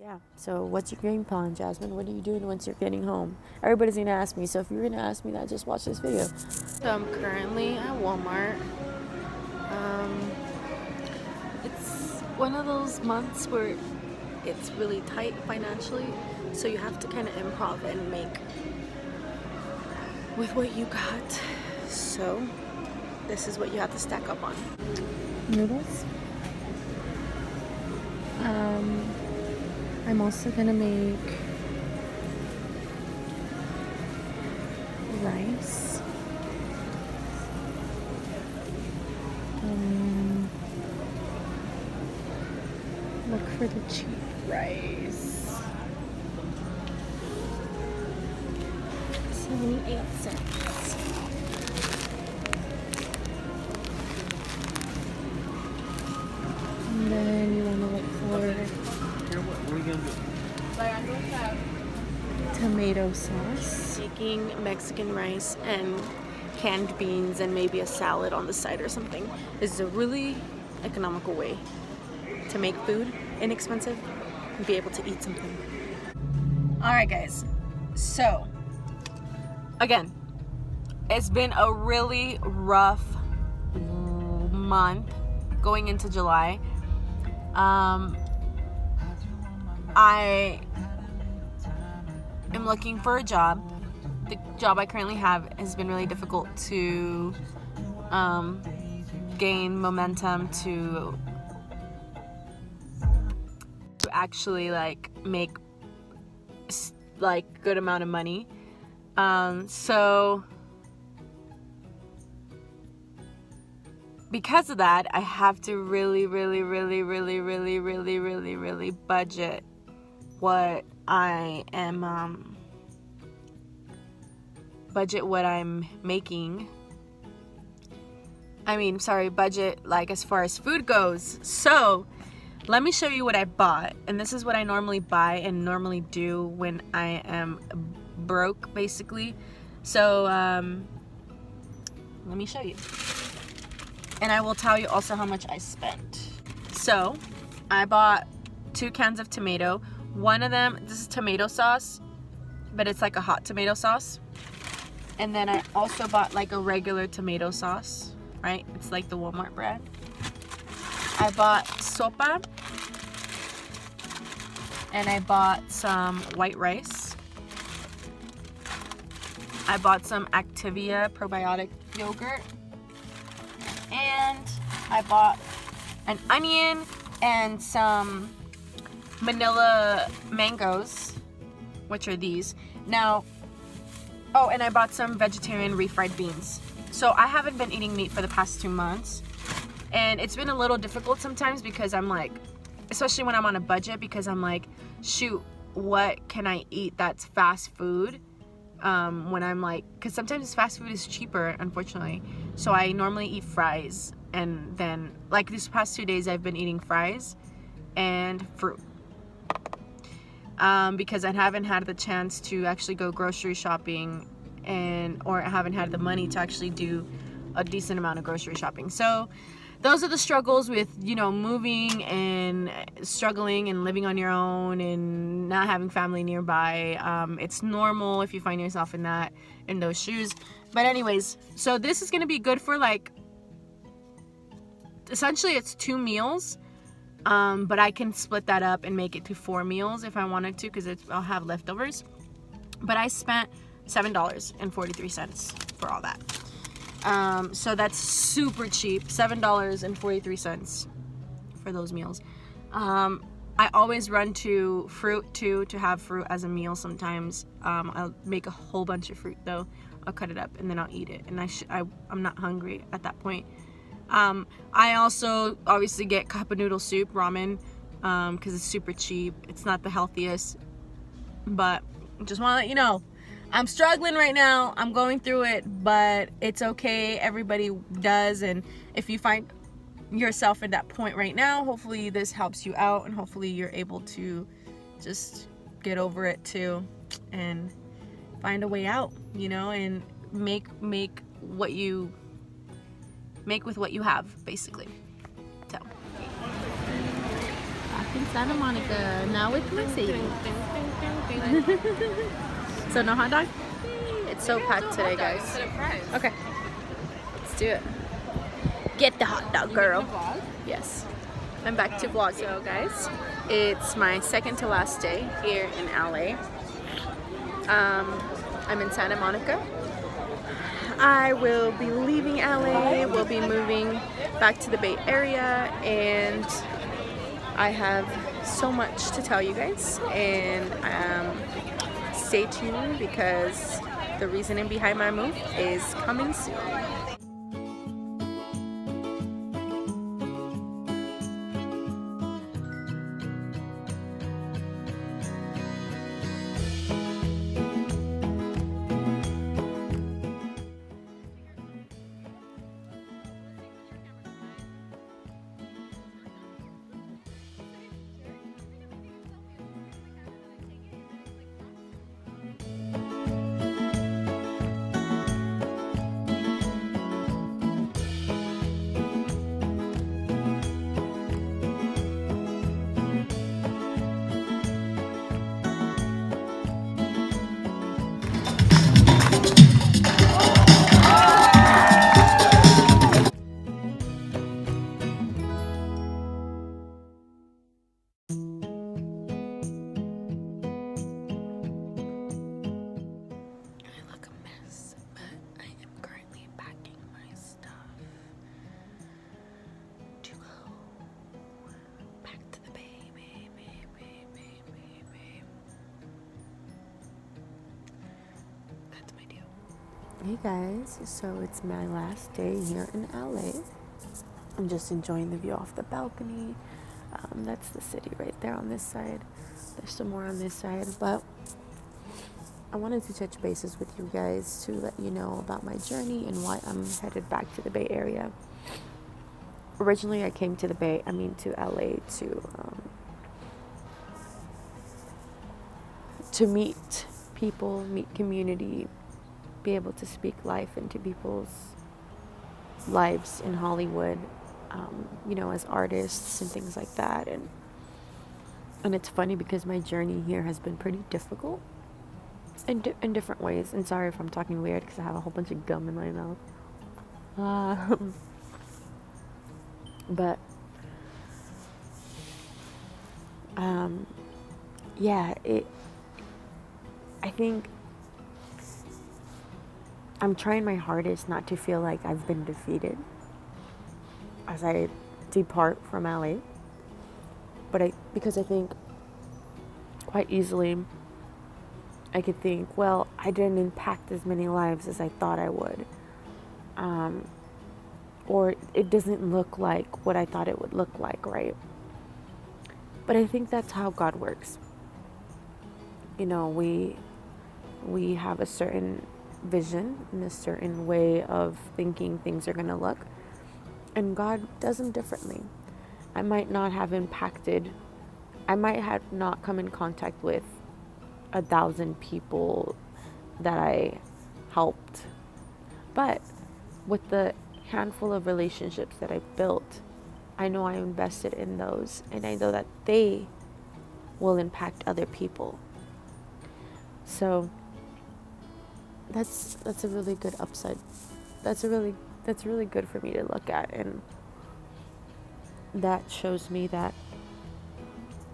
Yeah, so what's your game plan, Jasmine? What are you doing once you're getting home? Everybody's gonna ask me, so if you're gonna ask me that, just watch this video. So I'm currently at Walmart. It's one of those months where it's really tight financially, so you have to kind of improv and make with what you got. So this is what you have to stack up on. Noodles. I'm also gonna make rice. Look for the cheap rice. 78 cents. And then you want to look for What are you gonna do? tomato sauce. Making Mexican rice and canned beans and maybe a salad on the side or something. This is a really economical way to make food inexpensive and be able to eat something. Alright guys, so again, it's been a really rough month going into July. I am looking for a job. The job I currently have has been really difficult to gain momentum to actually make good amount of money. So because of that, I have to really budget what I am what I'm making. Budget as far as food goes. So let me show you what I bought, and this is what I normally buy and normally do when I am broke, basically. So let me show you, and I will tell you also how much I spent. So I bought 2 cans of tomato. One of them, this is tomato sauce, but it's like a hot tomato sauce. And then I also bought a regular tomato sauce, right? It's like the Walmart brand. I bought sopa, and I bought some white rice. I bought some Activia probiotic yogurt, and I bought an onion and some manila mangoes, which are these. Now, oh, and I bought some vegetarian refried beans. So I haven't been eating meat for the past 2 months, and it's been a little difficult sometimes because I'm especially when I'm on a budget, because I'm shoot, what can I eat that's fast food? When I'm because sometimes fast food is cheaper, unfortunately. So I normally eat fries, and then these past 2 days I've been eating fries and fruit. Because I haven't had the chance to actually go grocery shopping, or I haven't had the money to actually do a decent amount of grocery shopping. So those are the struggles with, moving and struggling and living on your own and not having family nearby. It's normal if you find yourself in those shoes. But anyways, so this is going to be good for essentially it's 2 meals. But I can split that up and make it to 4 meals if I wanted to, because I'll have leftovers. But I spent $7.43 for all that. So that's super cheap, $7.43 for those meals. I always run to fruit too, to have fruit as a meal sometimes. I'll make a whole bunch of fruit though. I'll cut it up and then I'll eat it, and I'm not hungry at that point. I also obviously get cup of noodle soup, ramen, because it's super cheap. It's not the healthiest, but just want to let you know, I'm struggling right now. I'm going through it, but it's okay. Everybody does, and if you find yourself at that point right now, hopefully this helps you out, and hopefully you're able to just get over it too and find a way out, and make with what you have, basically. So back in Santa Monica, now with my savings. So no hot dog? It's so packed today, guys. Okay, let's do it. Get the hot dog, girl. Yes. I'm back to vlog. So guys, it's my second to last day here in LA. I'm in Santa Monica. I will be leaving LA. We'll be moving back to the Bay Area, and I have so much to tell you guys. And stay tuned because the reasoning behind my move is coming soon. Hey guys, so it's my last day here in LA. I'm just enjoying the view off the balcony. That's the city right there on this side. There's some more on this side, but I wanted to touch bases with you guys to let you know about my journey and why I'm headed back to the Bay Area. Originally, I came to to LA to meet people, meet community, be able to speak life into people's lives in Hollywood, as artists and things like that. And it's funny because my journey here has been pretty difficult in different ways. And sorry if I'm talking weird because I have a whole bunch of gum in my mouth. But I think I'm trying my hardest not to feel like I've been defeated as I depart from LA. Because I think quite easily I could think, well, I didn't impact as many lives as I thought I would. Or it doesn't look like what I thought it would look like, right? But I think that's how God works. We have a certain vision and a certain way of thinking things are going to look, and God does them differently. I might not have not come in contact with 1,000 people that I helped, but with the handful of relationships that I built, I know I invested in those, and I know that they will impact other people. So that's a really good upside. That's really good for me to look at, and that shows me that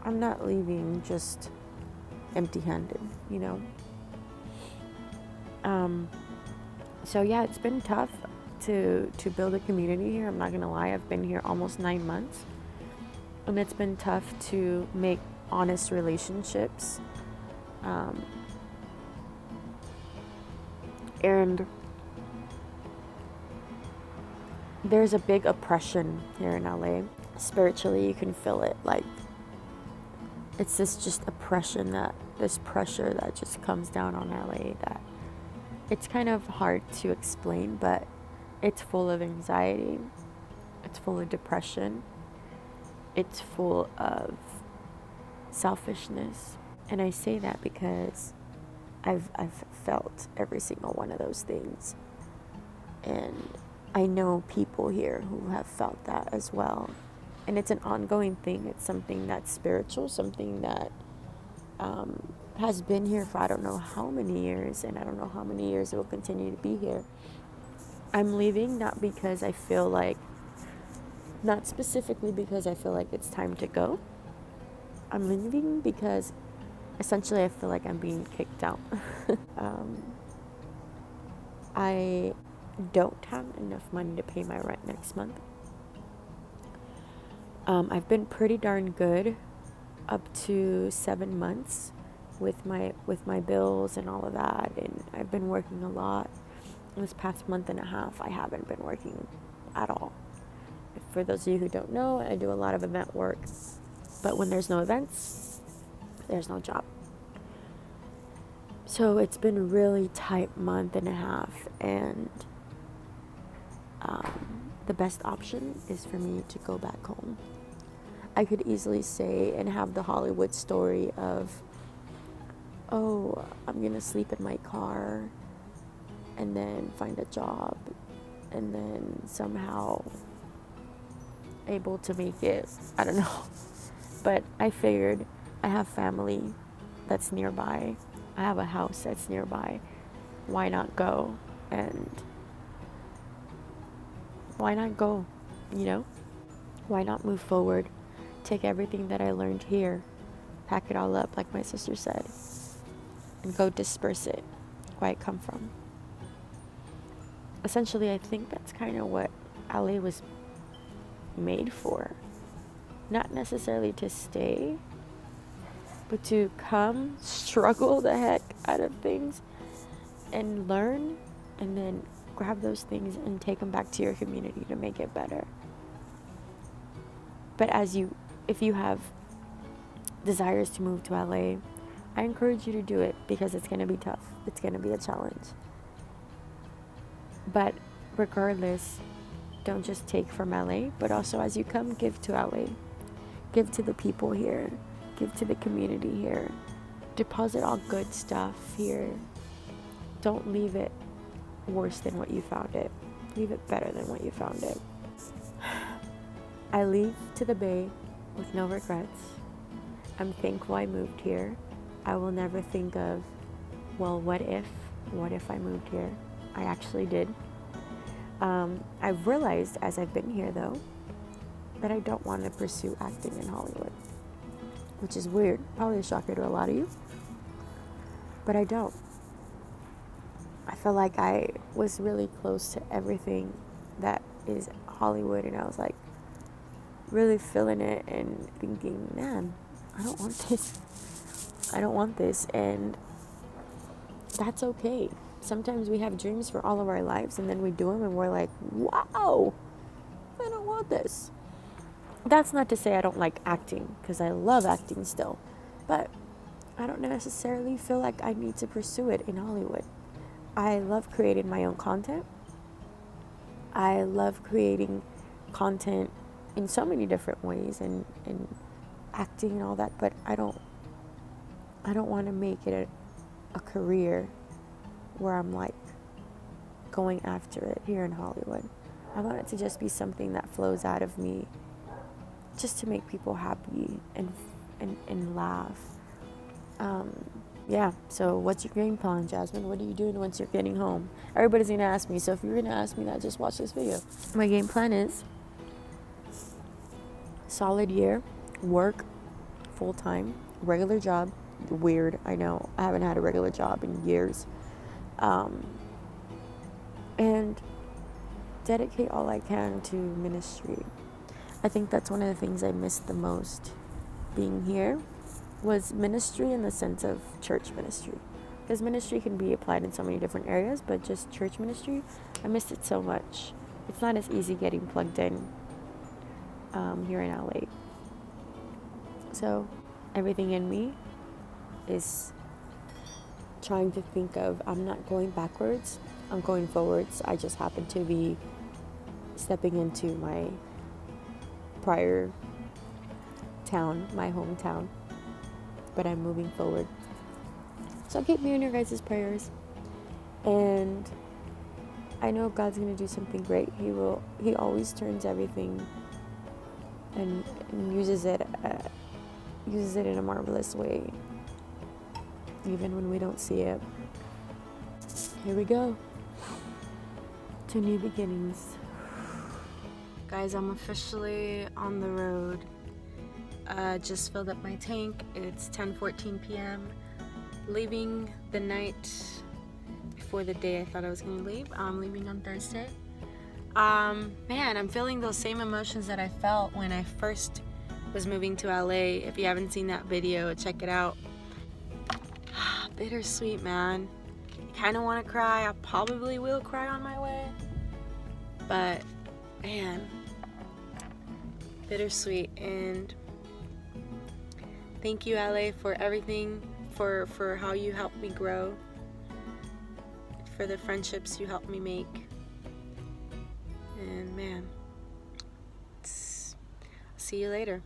I'm not leaving just empty-handed, So yeah, it's been tough to build a community here. I'm not gonna lie, I've been here almost 9 months, and it's been tough to make honest relationships. And there's a big oppression here in LA. Spiritually, you can feel it. Like, it's this oppression, this pressure that just comes down on LA, that it's kind of hard to explain, but it's full of anxiety. It's full of depression. It's full of selfishness. And I say that because I've felt every single one of those things. And I know people here who have felt that as well. And it's an ongoing thing. It's something that's spiritual, something that has been here for I don't know how many years, and I don't know how many years it will continue to be here. I'm leaving not because I feel like, not specifically because I feel like it's time to go. I'm leaving because essentially I feel like I'm being kicked out. I don't have enough money to pay my rent next month. I've been pretty darn good up to 7 months with my bills and all of that, and I've been working a lot. This past month and a half, I haven't been working at all. For those of you who don't know, I do a lot of event work, but when there's no events, there's no job. So it's been a really tight month and a half, and the best option is for me to go back home. I could easily say and have the Hollywood story of, oh, I'm gonna sleep in my car and then find a job and then somehow able to make it. I don't know. But I figured I have family that's nearby. I have a house that's nearby. Why not go? And why not go? You know? Why not move forward? Take everything that I learned here, pack it all up, like my sister said, and go disperse it where I come from. Essentially, I think that's kind of what LA was made for. Not necessarily to stay, but to come, struggle the heck out of things, and learn, and then grab those things and take them back to your community to make it better. But if you have desires to move to LA, I encourage you to do it because it's going to be tough. It's going to be a challenge. But regardless, don't just take from LA, but also as you come, give to LA. Give to the people here. Give to the community here. Deposit all good stuff here. Don't leave it worse than what you found it. Leave it better than what you found it. I leave to the Bay with no regrets. I'm thankful I moved here. I will never think of, well, what if I moved here? I actually did. I've realized as I've been here, though, that I don't want to pursue acting in Hollywood, which is weird, probably a shocker to a lot of you, but I don't. I feel like I was really close to everything that is Hollywood, and I was like really feeling it and thinking, man, I don't want this, and that's okay. Sometimes we have dreams for all of our lives, and then we do them and we're like, wow, I don't want this. That's not to say I don't like acting, because I love acting still, but I don't necessarily feel like I need to pursue it in Hollywood. I love creating my own content. I love creating content in so many different ways, and acting and all that, but I don't want to make it a career where I'm like going after it here in Hollywood. I want it to just be something that flows out of me, just to make people happy and laugh. Yeah, so what's your game plan, Jasmine? What are you doing once you're getting home? Everybody's gonna ask me, so if you're gonna ask me that, just watch this video. My game plan is solid year, work full-time, regular job. Weird, I know, I haven't had a regular job in years. And dedicate all I can to ministry. I think that's one of the things I missed the most being here, was ministry in the sense of church ministry. Because ministry can be applied in so many different areas, but just church ministry, I missed it so much. It's not as easy getting plugged in here in LA. So everything in me is trying to think of, I'm not going backwards, I'm going forwards. I just happen to be stepping into my prior town, my hometown, but I'm moving forward. So keep me in your guys' prayers, and I know God's gonna do something great. He always turns everything and uses it in a marvelous way, even when we don't see it. Here we go to new beginnings. Guys, I'm officially on the road. Just filled up my tank. It's 10:14 p.m. Leaving the night before the day I thought I was gonna leave. I'm leaving on Thursday. Man, I'm feeling those same emotions that I felt when I first was moving to LA. If you haven't seen that video, check it out. Bittersweet, man. Kind of want to cry. I probably will cry on my way. But, man, bittersweet. And thank you, LA, for everything, for how you helped me grow, for the friendships you helped me make. And man, see you later.